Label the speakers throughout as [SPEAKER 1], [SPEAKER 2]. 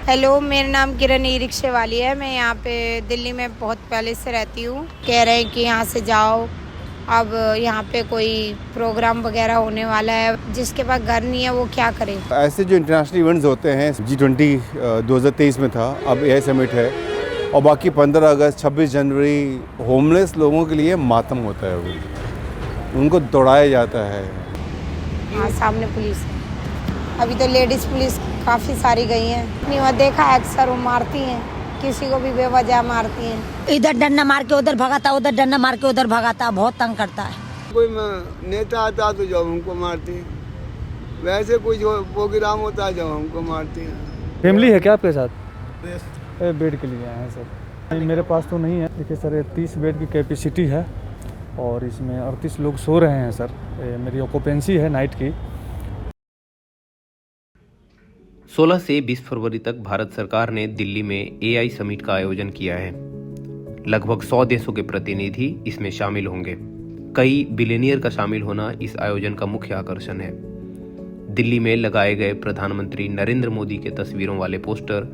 [SPEAKER 1] Hello, मेरा नाम किरण ई रिक्शे वाली है। मैं यहाँ पे दिल्ली में बहुत पहले से रहती हूँ। कह रहे हैं कि यहाँ से जाओ, अब यहाँ पे कोई प्रोग्राम वगैरह होने वाला है। जिसके पास घर नहीं है वो क्या करे।
[SPEAKER 2] ऐसे जो इंटरनेशनल इवेंट्स होते हैं, G20 2023 में था, अब AI समिट है, और बाकी 15 अगस्त 26 जनवरी होमलेस लोगों के लिए मातम होता है। वो उनको दौड़ाया जाता है।
[SPEAKER 1] हाँ, सामने पुलिस है। अभी तो लेडीज़ पुलिस काफ़ी सारी गई हैं। नहीं, वह देखा है अक्सर वो मारती हैं, किसी को भी बेवजह मारती हैं।
[SPEAKER 3] इधर डंडा मार के उधर भगाता, उधर डंडा मार के उधर भगाता, बहुत तंग करता है।
[SPEAKER 4] कोई नेता आता तो जब हमको मारती है, वैसे कोई जो प्रोग्राम होता है जब हमको मारती है।
[SPEAKER 5] फैमिली है क्या आपके साथ? बेड के लिए आए हैं सर। नहीं, मेरे पास तो नहीं है। देखिए सर, ये 30 बेड की कैपेसिटी है और इसमें 38 लोग सो रहे हैं सर। मेरी ऑक्यूपेंसी है नाइट की।
[SPEAKER 6] 16 से 20 फरवरी तक भारत सरकार ने दिल्ली में AI समिट का आयोजन किया है। लगभग 100 देशों के प्रतिनिधि इसमें शामिल होंगे। कई बिलियनियर का शामिल होना इस आयोजन का मुख्य आकर्षण है। दिल्ली में लगाए गए प्रधानमंत्री नरेंद्र मोदी के तस्वीरों वाले पोस्टर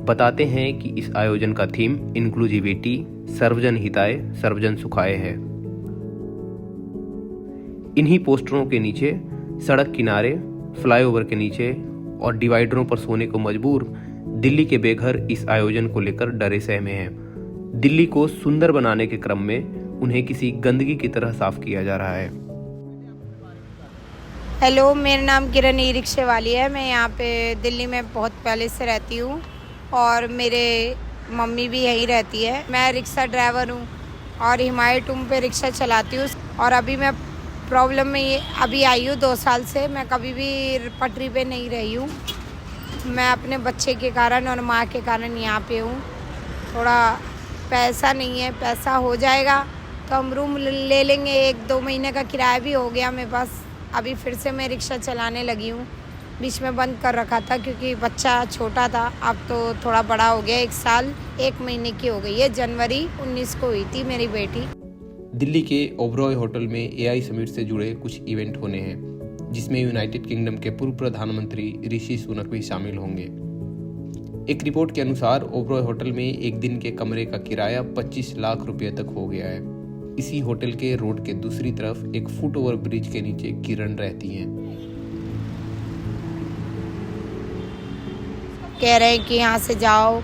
[SPEAKER 6] बताते हैं कि इस आयोजन का थीम इंक्लूसिविटी, सर्वजन हिताय सर्वजन सुखाय है। इन्हीं पोस्टरों के नीचे सड़क किनारे, फ्लाईओवर के नीचे और डिवाइडरों पर सोने को मजबूर दिल्ली के बेघर इस आयोजन को लेकर डरे सहमे हैं। दिल्ली को सुंदर बनाने के क्रम में उन्हें किसी गंदगी की तरह साफ किया जा रहा है।
[SPEAKER 1] हेलो, मेरा नाम किरण ई रिक्शे वाली है। मैं यहाँ पे दिल्ली में बहुत पहले से रहती हूँ और मेरे मम्मी भी यहीं रहती है। मैं रिक्शा ड्राइवर हूँ और हिमायतुम पे रिक्शा चलाती हूँ। और अभी मैं प्रॉब्लम में ये अभी आई हूँ 2 साल से। मैं कभी भी पटरी पे नहीं रही हूँ। मैं अपने बच्चे के कारण और माँ के कारण यहाँ पे हूँ। थोड़ा पैसा नहीं है, पैसा हो जाएगा तो हम रूम ले लेंगे। 1-2 महीने का किराया भी हो गया मेरे पास। अभी फिर से मैं रिक्शा चलाने लगी हूँ। बीच में बंद कर रखा था क्योंकि बच्चा छोटा था। अब तो थोड़ा बड़ा हो गया, 1 साल 1 महीने की हो गई है। जनवरी 19 को हुई थी मेरी बेटी।
[SPEAKER 6] दिल्ली के ओबरॉय होटल में AI समिट से जुड़े कुछ इवेंट होने हैं, जिसमें यूनाइटेड किंगडम के पूर्व प्रधानमंत्री ऋषि सुनक भी शामिल होंगे। एक रिपोर्ट के अनुसार ओबरॉय होटल में एक दिन के कमरे का किराया 25 लाख रुपए तक हो गया है। इसी होटल के रोड के दूसरी तरफ एक फुट ओवर ब्रिज के नीचे किरण रहती हैं।
[SPEAKER 1] कह रहे हैं कि यहाँ से जाओ,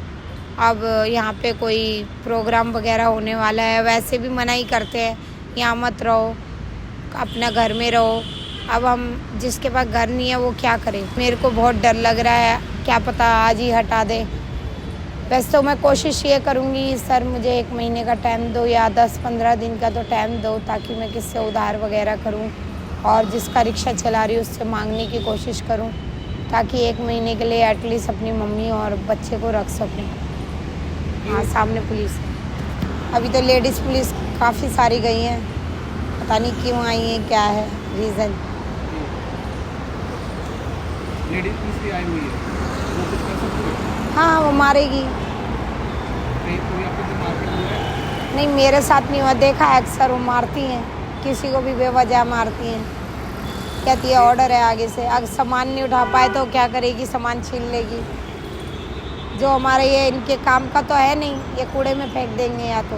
[SPEAKER 1] अब यहाँ पे कोई प्रोग्राम वगैरह होने वाला है। वैसे भी मना ही करते हैं, यहाँ मत रहो, अपना घर में रहो। अब हम जिसके पास घर नहीं है वो क्या करे। मेरे को बहुत डर लग रहा है, क्या पता आज ही हटा दे। वैसे तो मैं कोशिश ये करूँगी सर, मुझे 1 महीने का टाइम दो या 10-15 दिन का तो टाइम दो, ताकि मैं किससे उधार वगैरह करूँ और जिसका रिक्शा चला रही हूँ उससे मांगने की कोशिश करूँ, ताकि 1 महीने के लिए एटलीस्ट अपनी मम्मी और बच्चे को रख सकूँ। हाँ, सामने पुलिस है। अभी तो लेडीज़ पुलिस काफ़ी सारी गई हैं। पता नहीं क्यों आई हैं, क्या है रीज़न।
[SPEAKER 7] लेडीज पुलिस भी आई हुई है, वो कुछ कर सकती है?
[SPEAKER 1] हाँ, वो मारेगी।
[SPEAKER 7] कोई आपको कोई मारपीट हुआ है?
[SPEAKER 1] नहीं, मेरे साथ नहीं हुआ, देखा है अक्सर वो मारती हैं, किसी को भी बेवजह मारती हैं। कहती है ऑर्डर है आगे से, अगर सामान नहीं उठा पाए तो क्या करेगी, सामान छीन लेगी। जो हमारे ये इनके काम का तो है नहीं, ये कूड़े में फेंक देंगे या तो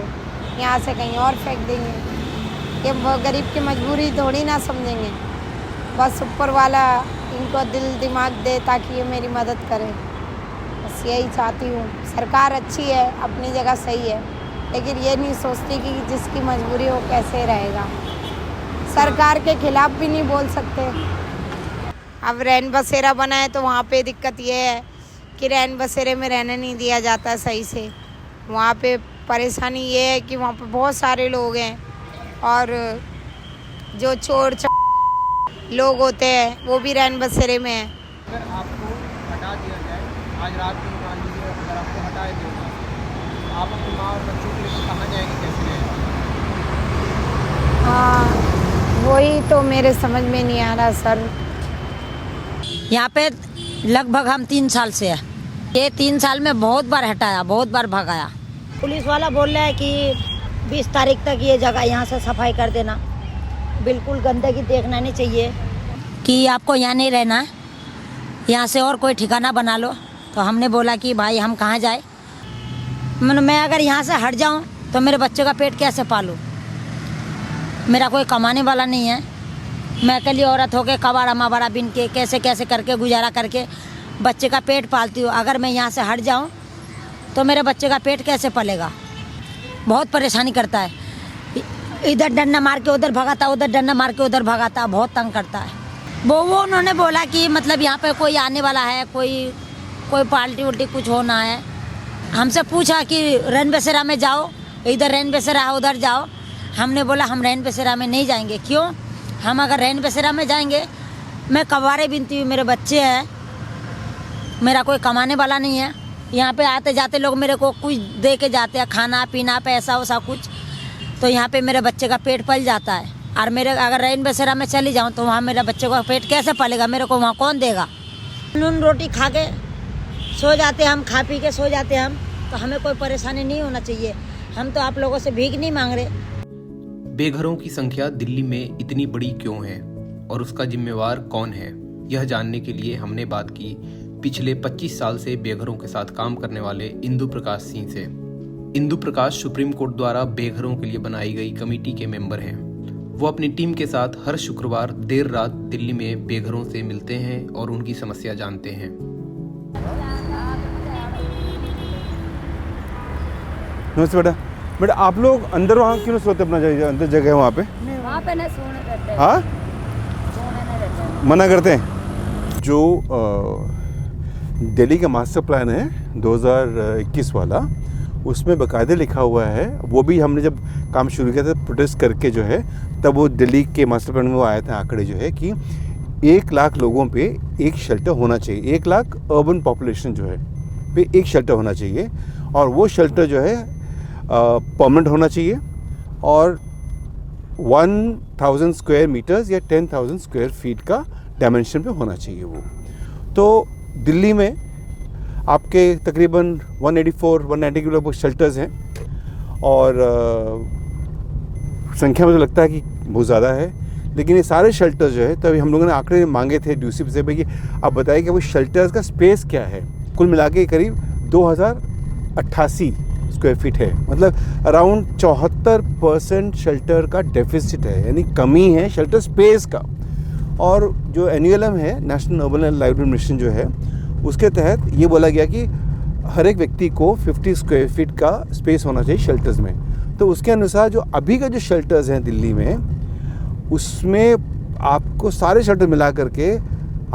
[SPEAKER 1] यहाँ से कहीं और फेंक देंगे। ये गरीब की मजबूरी थोड़ी ना समझेंगे। बस ऊपर वाला इनको दिल दिमाग दे ताकि ये मेरी मदद करे, बस यही चाहती हूँ। सरकार अच्छी है, अपनी जगह सही है, लेकिन ये नहीं सोचती कि जिसकी मजबूरी हो कैसे रहेगा। सरकार के खिलाफ भी नहीं बोल सकते। अब रैन बसेरा बना है तो वहाँ पे दिक्कत ये है कि रैन बसेरे में रहने नहीं दिया जाता सही से। वहाँ पे परेशानी ये है कि वहाँ पे बहुत सारे लोग हैं और जो चोर लोग होते हैं वो भी रैन बसेरे में हैं।
[SPEAKER 7] अगर आपको हटा दिया जाए, आज रात को मान लीजिए अगर आपको हटा दिया जाए, तो आप अपनी माँ और बच्चों के लिए कहाँ जाएंगे, कैसे जाएंगे?
[SPEAKER 1] हाँ, वही तो मेरे समझ में नहीं आ रहा सर।
[SPEAKER 3] यहाँ पे लगभग हम 3 साल से है। ये 3 साल में बहुत बार हटाया, बहुत बार भगाया। पुलिस वाला बोल रहा है कि 20 तारीख तक ये जगह यहाँ से सफाई कर देना। बिल्कुल गंदगी देखना नहीं चाहिए कि आपको यहाँ नहीं रहना है, यहाँ से और कोई ठिकाना बना लो। तो हमने बोला कि भाई हम कहाँ जाए, मैं अगर यहाँ से हट जाऊँ तो मेरे बच्चे का पेट कैसे पालूँ। मेरा कोई कमाने वाला नहीं है, मैं अकेली औरत होकर कबाड़ा मबाड़ा बिन के कैसे कैसे करके गुजारा करके बच्चे का पेट पालती हूँ। अगर मैं यहाँ से हट जाऊँ तो मेरे बच्चे का पेट कैसे पलेगा। बहुत परेशानी करता है, इधर डंडा मार के उधर भगाता, उधर डंडा मार के उधर भगाता, बहुत तंग करता है। वो उन्होंने बोला कि मतलब यहाँ पे कोई आने वाला है, कोई पार्टी उल्टी कुछ होना है। हमसे पूछा कि रैन बसेरा में जाओ, इधर रैन बसेरा है उधर जाओ। हमने बोला हम रैन बसेरा में नहीं जाएंगे। क्यों? हम अगर रैन बसेरा में जाएंगे, मैं कबाड़े बिनती हूँ, मेरे बच्चे हैं, मेरा कोई कमाने वाला नहीं है। यहाँ पे आते जाते लोग मेरे को कुछ दे के जाते हैं, खाना पीना पैसा वैसा कुछ, तो यहाँ पे मेरे बच्चे का पेट पल जाता है। और मेरे अगर रैन बसेरा में चली जाऊँ तो वहाँ मेरा बच्चे का पेट कैसे पलेगा, मेरे को वहाँ कौन देगा। नून रोटी खा के सो जाते हम, खा पी के सो जाते हम, तो हमें कोई परेशानी नहीं होना चाहिए। हम तो आप लोगों से भीख नहीं मांग रहे।
[SPEAKER 6] बेघरों की संख्या दिल्ली में इतनी बड़ी क्यों है और उसका जिम्मेवार कौन है, यह जानने के लिए हमने बात की पिछले 25 साल से बेघरों के साथ काम करने वाले इंदु प्रकाश सिंह से। इंदु प्रकाश सुप्रीम कोर्ट द्वारा बेघरों के लिए बनाई गई कमेटी के मेंबर हैं। वो अपनी टीम के साथ हर शुक्रवार देर रात दिल्ली में बेघरों से मिलते हैं और उनकी समस्या जानते हैं।
[SPEAKER 2] नमस्ते बेटा। बेटा आप लोग अंदर वहाँ क्यों सोते, अपना अंदर जगह है वहाँ पे
[SPEAKER 1] नहीं सोने करते।
[SPEAKER 2] हाँ, मना करते हैं। जो दिल्ली का मास्टर प्लान है 2021 वाला, उसमें बाकायदे लिखा हुआ है, वो भी हमने जब काम शुरू किया था प्रोटेस्ट करके जो है, तब वो दिल्ली के मास्टर प्लान में वो आया था आंकड़े जो है कि 1 लाख लोगों पे एक शेल्टर होना चाहिए। 1 लाख अर्बन पॉपुलेशन जो है पे एक शेल्टर होना चाहिए, और वो शेल्टर जो है परमानेंट होना चाहिए और 1000 स्क्वायर मीटर्स या 10,000 स्क्वायर फीट का डायमेंशन पे होना चाहिए वो। तो दिल्ली में आपके तकरीबन 184-190 के लगभग शेल्टर्स हैं, और संख्या में तो लगता है कि बहुत ज़्यादा है, लेकिन ये सारे शेल्टर्स जो है, तभी हम लोगों ने आंकड़े मांगे थे ड्यूसी से भाई कि आप बताइए कि वो शेल्टर्स का स्पेस क्या है। कुल मिला के करीब 2088 स्क्वायर फीट है, मतलब अराउंड 74% शेल्टर का डेफिसिट है, यानी कमी है शेल्टर स्पेस का। और जो NULM है, नेशनल अर्बन लाइवलीहुड मिशन जो है, उसके तहत ये बोला गया कि हर एक व्यक्ति को 50 स्क्वायर फीट का स्पेस होना चाहिए शेल्टर्स में। तो उसके अनुसार जो अभी का जो शेल्टर्स हैं दिल्ली में, उसमें आपको सारे शेल्टर मिला करके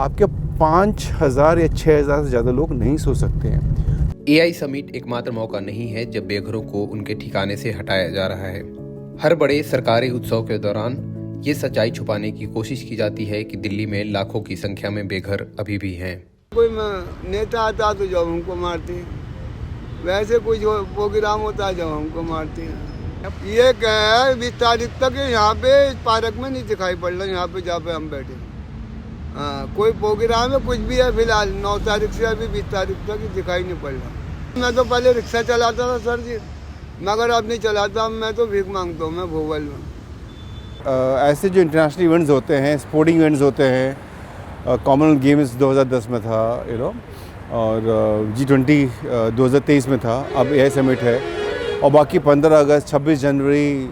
[SPEAKER 2] आपके 5000 या 6000 से ज़्यादा लोग नहीं सो सकते हैं।
[SPEAKER 6] AI समिट एकमात्र मौका नहीं है जब बेघरों को उनके ठिकाने से हटाया जा रहा है। हर बड़े सरकारी उत्सव के दौरान ये सच्चाई छुपाने की कोशिश की जाती है कि दिल्ली में लाखों की संख्या में बेघर अभी भी हैं।
[SPEAKER 4] कोई नेता आता तो जब हमको मारते हैं, वैसे कोई जो प्रोग्राम होता है जब हमको मारते हैं। ये क्या है, 20 तारीख तक यहाँ पे पार्क में नहीं दिखाई पड़ रहा, यहाँ पे जहाँ पे हम बैठे। हाँ, कोई प्रोग्राम है कुछ भी है, फिलहाल 9 तारीख से अभी 20 तारीख तक दिखाई नहीं पड़ रहा। मैं तो पहले रिक्शा चलाता था सर जी, मगर अब नहीं चलाता, मैं तो भीख मांगता हूँ मैं भोपाल में।
[SPEAKER 2] ऐसे जो इंटरनेशनल इवेंट्स होते हैं, स्पोर्टिंग इवेंट्स होते हैं, कॉमनवेल्थ गेम्स 2010 में था और G20 2023 में था, अब AI समिट है, और बाकी 15 अगस्त 26 जनवरी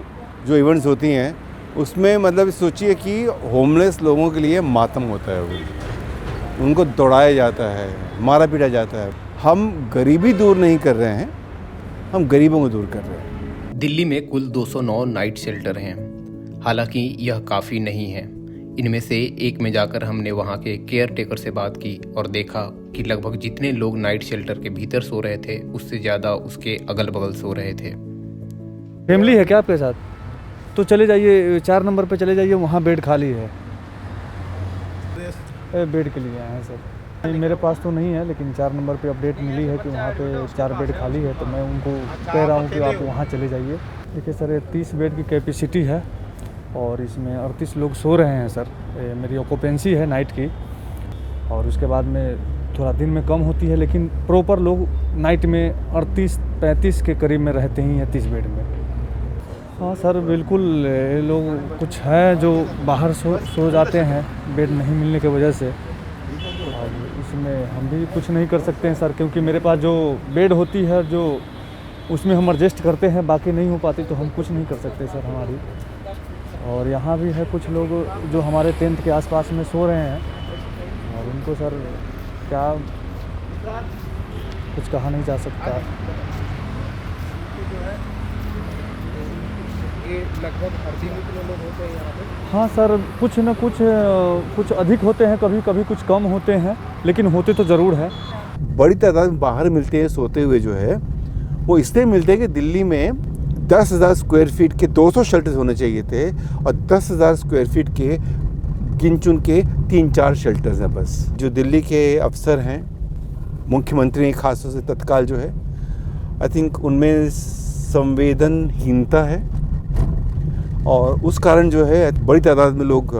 [SPEAKER 2] जो इवेंट्स होती हैं, उसमें मतलब सोचिए कि होमलेस लोगों के लिए मातम होता है, वो उनको दौड़ाया जाता है, मारा पीटा जाता है। हम गरीबी दूर नहीं कर रहे हैं, हम गरीबों को दूर कर रहे हैं।
[SPEAKER 6] दिल्ली में कुल 209 नाइट शेल्टर हैं। हालांकि यह काफ़ी नहीं है। इनमें से एक में जाकर हमने वहां के केयर टेकर से बात की और देखा कि लगभग जितने लोग नाइट शेल्टर के भीतर सो रहे थे, उससे ज़्यादा उसके अगल बगल सो रहे थे।
[SPEAKER 5] फैमिली है क्या आपके साथ? तो चले जाइए 4 नंबर पे चले जाइए, वहाँ बेड खाली है। बेड के लिए आए हैं सर। नहीं, मेरे पास तो नहीं है, लेकिन 4 नंबर पे अपडेट मिली है कि वहाँ पे 4 बेड खाली है, तो मैं उनको कह रहा हूँ कि आप वहाँ चले जाइए। देखिए सर, 30 बेड की कैपेसिटी है और इसमें 38 लोग सो रहे हैं सर। मेरी ऑक्यूपेंसी है नाइट की, और उसके बाद में थोड़ा दिन में कम होती है, लेकिन प्रॉपर लोग नाइट में 38-35 के करीब में रहते ही हैं 30 बेड में। हाँ सर, बिल्कुल। ये लोग कुछ है जो बाहर सो जाते हैं बेड नहीं मिलने की वजह से, और इसमें में हम भी कुछ नहीं कर सकते हैं सर, क्योंकि मेरे पास जो बेड होती है जो उसमें हम एडजस्ट करते हैं, बाकी नहीं हो पाती तो हम कुछ नहीं कर सकते सर हमारी। और यहाँ भी है कुछ लोग जो हमारे टेंट के आसपास में सो रहे हैं, और उनको सर क्या कुछ कहा नहीं जा सकता।
[SPEAKER 7] ये लगभग हर दिन कितने लोग होते हैं यहाँ पे?
[SPEAKER 5] हाँ सर, कुछ न कुछ अधिक होते हैं, कभी कभी कुछ कम होते हैं, लेकिन होते तो ज़रूर है।
[SPEAKER 2] बड़ी तादाद में बाहर मिलते हैं सोते हुए जो है, वो इसलिए मिलते हैं कि दिल्ली में 10,000 स्क्वायर फीट के 200 शेल्टर्स होने चाहिए थे, और 10,000 स्क्वायर फीट के गिन चुन के 3-4 शेल्टर्स हैं बस। जो दिल्ली के अफसर हैं, मुख्यमंत्री खासतौर से तत्काल जो है, आई थिंक उनमें संवेदनहीनता है, और उस कारण जो है बड़ी तादाद में लोग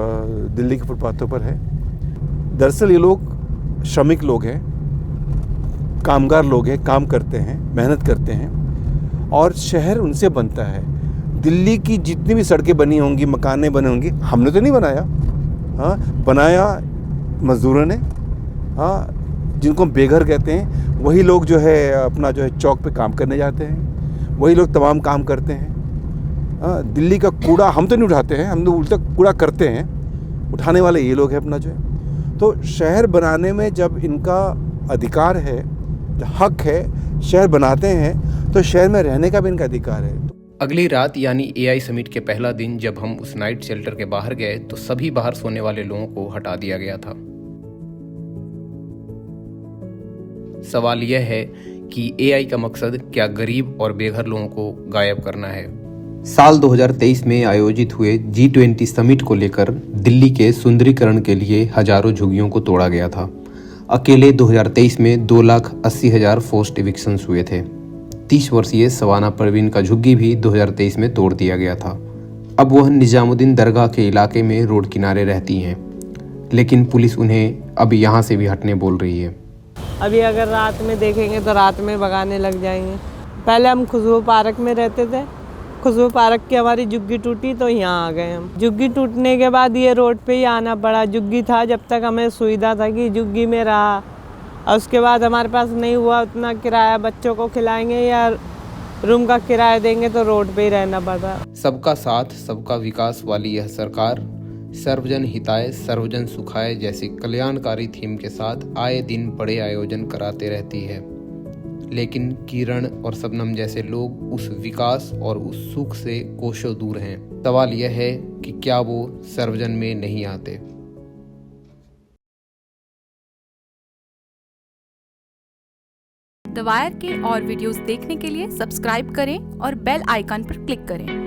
[SPEAKER 2] दिल्ली के फुटपाथों पर हैं। दरअसल ये लोग श्रमिक लोग हैं, कामगार लोग हैं, काम करते हैं, मेहनत करते हैं, और शहर उनसे बनता है। दिल्ली की जितनी भी सड़कें बनी होंगी, मकानें बने होंगी, हमने तो नहीं बनाया, हाँ, बनाया मज़दूरों ने, हाँ, जिनको बेघर कहते हैं। वही लोग जो है अपना जो है चौक पे काम करने जाते हैं, वही लोग तमाम काम करते हैं। हाँ, दिल्ली का कूड़ा हम तो नहीं उठाते हैं, हम तो उल्टा कूड़ा करते हैं, उठाने वाले ये लोग हैं अपना जो है। तो शहर बनाने में जब इनका अधिकार है, हक है, शहर बनाते हैं, तो शहर में रहने का भी इनका अधिकार है।
[SPEAKER 6] अगली रात यानी एआई समिट के पहला दिन जब हम उस नाइट शेल्टर के बाहर गए तो सभी बाहर सोने वाले लोगों को हटा दिया गया था। सवाल यह है कि एआई का मकसद क्या गरीब और बेघर लोगों को गायब करना है। साल 2023 में आयोजित हुए G20 समिट को लेकर दिल्ली के सुंदरीकरण के लिए हजारों झुग्गियों को तोड़ा गया था। अकेले 2023 में 2,80,000 फोर्स्ड इविक्शंस हुए थे। 30 वर्षीय सवाना परवीन का झुग्गी भी 2023 में तोड़ दिया गया था। अब वह निजामुद्दीन दरगाह के इलाके में रोड किनारे रहती हैं, लेकिन पुलिस उन्हें अब यहाँ से भी हटने बोल रही है।
[SPEAKER 8] अभी अगर रात में देखेंगे तो रात में भगाने लग जाएंगे। पहले हम खुशबू पार्क में रहते थे, खुशबू पार्क की हमारी झुग्गी टूटी तो यहाँ आ गए हम। झुग्गी टूटने के बाद ये रोड पे ही आना पड़ा। झुग्गी था जब तक हमें सुविधा था कि झुग्गी में रहा, और उसके बाद हमारे पास नहीं हुआ उतना किराया, बच्चों को खिलाएंगे या रूम का किराया देंगे तो रोड पे ही रहना पड़ा।
[SPEAKER 6] सबका साथ सबका विकास वाली यह सरकार सर्वजन हिताय सर्वजन सुखाय जैसी कल्याणकारी थीम के साथ आए दिन बड़े आयोजन कराते रहती है, लेकिन किरण और शबनम जैसे लोग उस विकास और उस सुख से कोसों दूर हैं। सवाल यह है कि क्या वो सर्वजन में नहीं आते।
[SPEAKER 9] द वायर के और वीडियोस देखने के लिए सब्सक्राइब करें और बेल आइकन पर क्लिक करें।